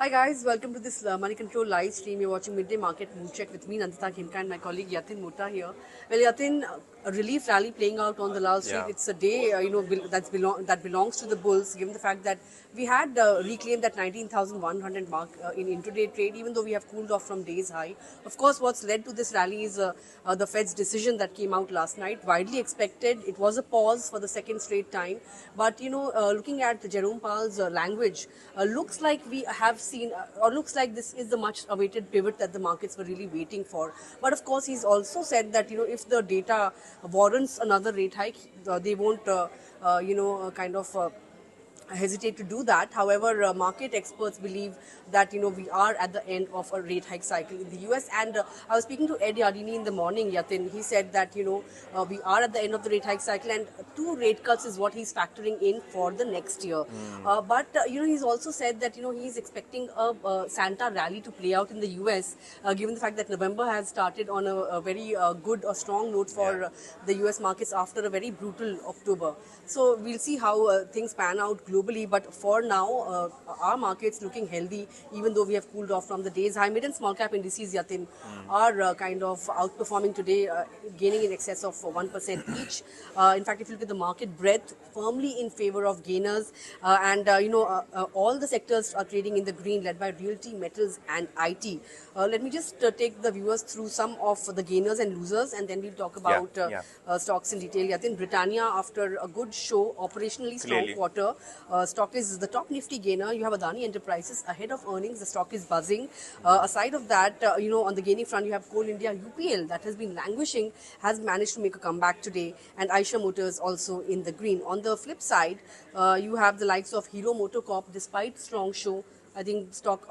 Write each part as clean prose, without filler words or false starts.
Hi guys, welcome to this Moneycontrol live stream. You're watching Midday Market Mood Check with me, Nandita, Khemka, and my colleague Yatin Mota here. Well, Yatin, a relief rally playing out on the Lal Street. Yeah. It's a day, that belongs to the bulls, given the fact that we had reclaimed that 19,100 mark in intraday trade, even though we have cooled off from days high. Of course, what's led to this rally is the Fed's decision that came out last night. Widely expected, it was a pause for the second straight time. But looking at Jerome Powell's language, looks like we have seen, or looks like this is the much awaited pivot that the markets were really waiting for. But of course, he's also said that if the data warrants another rate hike, they won't kind of hesitate to do that. However, market experts believe that we are at the end of a rate hike cycle in the US. And I was speaking to Adani in the morning, Yatin. He said that we are at the end of the rate hike cycle, and two rate cuts is what he's factoring in for the next year. But he's also said that he's expecting a Santa rally to play out in the US, given the fact that November has started on a very good, a strong note for the US markets after a very brutal October. So we'll see how things pan out globally, but for now, our markets looking healthy, even though we have cooled off from the days high. Mid and small cap indices, Yatin, are kind of outperforming today, gaining in excess of 1% each. In fact, if you look at the market breadth, firmly in favor of gainers, all the sectors are trading in the green, led by realty, metals, and IT. Let me just take the viewers through some of the gainers and losers, and then we'll talk about stocks in detail. Yatin, Britannia, after a good show, operationally strong quarter, stock is the top Nifty gainer. You have Adani Enterprises ahead of earnings. The stock is buzzing. Aside of that, on the gaining front, you have Coal India, UPL, that has been languishing, has managed to make a comeback today, and Aisha Motors also in the green. On the flip side, you have the likes of Hero Motocorp, despite strong show. I think stock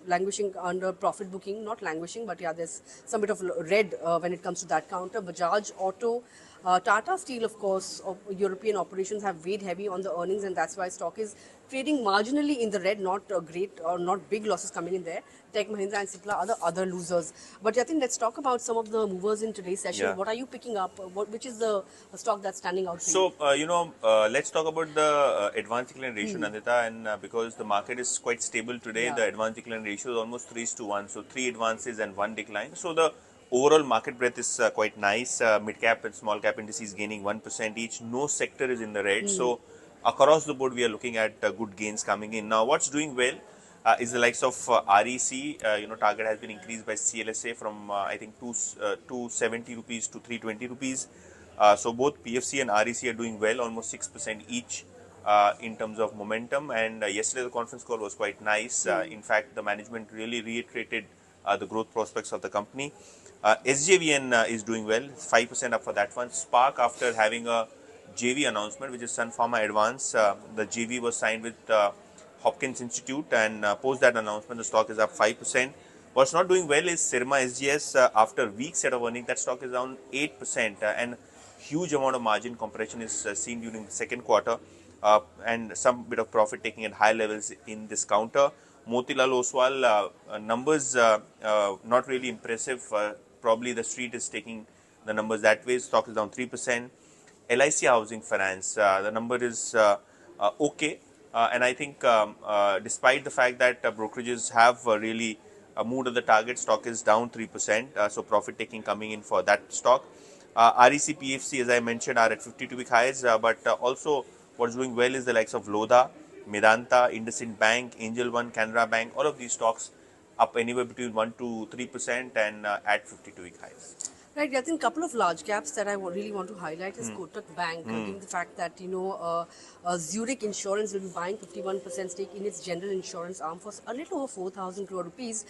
languishing under profit booking, not languishing, but yeah, there's some bit of red when it comes to that counter. Bajaj Auto, Tata Steel, of course, European operations have weighed heavy on the earnings, and that's why stock is trading marginally in the red, not great or not big losses coming in there. Tech Mahindra and Cipla are the other losers. But I think let's talk about some of the movers in today's session. What are you picking up? Which is the stock that's standing out for you? So, let's talk about the advanced decline ratio, Nandita, and because the market is quite stable today, the advanced decline ratio is almost 3:1. So, 3 advances and 1 decline. So, the overall market breadth is quite nice. Mid cap and small cap indices gaining 1% each. No sector is in the red. So, across the board, we are looking at good gains coming in. Now, what's doing well is the likes of REC. Target has been increased by CLSA from I think 270 rupees to 320 rupees. So both PFC and REC are doing well, almost 6% each in terms of momentum. And yesterday the conference call was quite nice. In fact, the management really reiterated the growth prospects of the company. SJVN is doing well, 5% up for that one. Spark, after having a JV announcement, which is Sun Pharma Advance, the JV was signed with Hopkins Institute, and post that announcement, the stock is up 5%. What's not doing well is Sirma SGS. After weak set of earnings, that stock is down 8%, and huge amount of margin compression is seen during the second quarter, and some bit of profit taking at high levels in this counter. Motilal Oswal, numbers not really impressive. Probably the street is taking the numbers that way. Stock is down 3%. LIC Housing Finance, the number is okay. And I think despite the fact that brokerages have really moved to the target, stock is down 3%. So profit taking coming in for that stock. REC PFC, as I mentioned, are at 52-week highs. But also what's doing well is the likes of Lodha, Medanta, IndusInd Bank, Angel One, Canara Bank. All of these stocks up anywhere between 1 to 3% and at 52-week highs. Right, I think a couple of large caps that I really want to highlight is Kotak Bank, given the fact that Zurich Insurance will be buying 51% stake in its general insurance arm for a little over 4,000 crore rupees.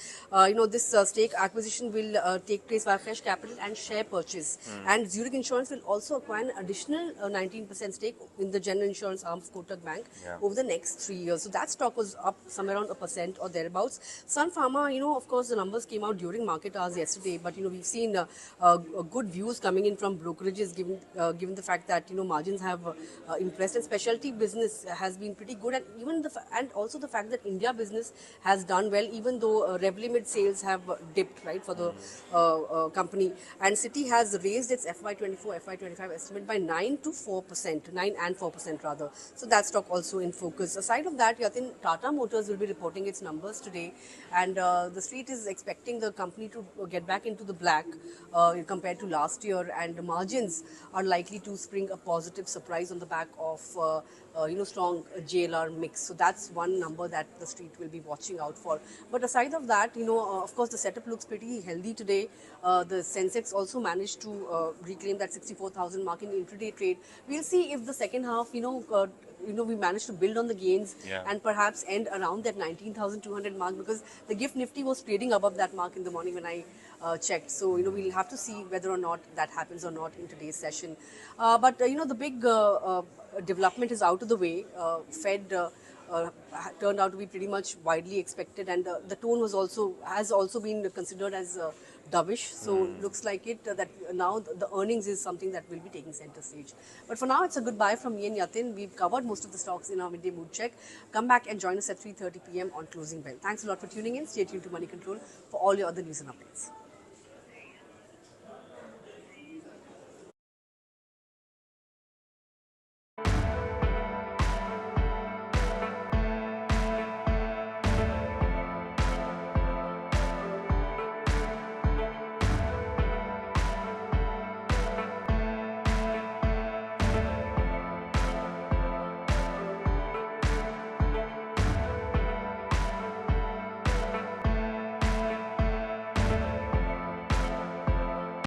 This stake acquisition will take place via fresh capital and share purchase. And Zurich Insurance will also acquire an additional 19% stake in the general insurance arm of Kotak Bank over the next 3 years. So that stock was up somewhere around 1% or thereabouts. Sun Pharma, of course, the numbers came out during market hours yesterday, but we've seen good views coming in from brokerages, given the fact that margins have impressed, and specialty business has been pretty good, and even and also the fact that India business has done well, even though Revlimid sales have dipped, right, for the company, and Citi has raised its FY24 FY25 estimate by 9 to 4%, 9 and 4% rather. So that stock also in focus. Aside of that, Yatin, Tata Motors will be reporting its numbers today, and the street is expecting the company to get back into the black compared to last year, and the margins are likely to spring a positive surprise on the back of strong JLR mix. So that's one number that the street will be watching out for. But aside of that, of course, the setup looks pretty healthy today. The Sensex also managed to reclaim that 64,000 mark in intraday trade. We'll see if the second half, we managed to build on the gains and perhaps end around that 19,200 mark, because the gift Nifty was trading above that mark in the morning when I checked. So, we'll have to see whether or not that happens or not in today's session. But the big development is out of the way. Fed turned out to be pretty much widely expected, and the tone has also been considered as dovish. So looks like it that now the earnings is something that will be taking center stage. But for now, it's a goodbye from me and Yatin. We've covered most of the stocks in our midday mood check. Come back and join us at 3:30 p.m. on closing bell. Thanks a lot for tuning in. Stay tuned to Money Control for all your other news and updates.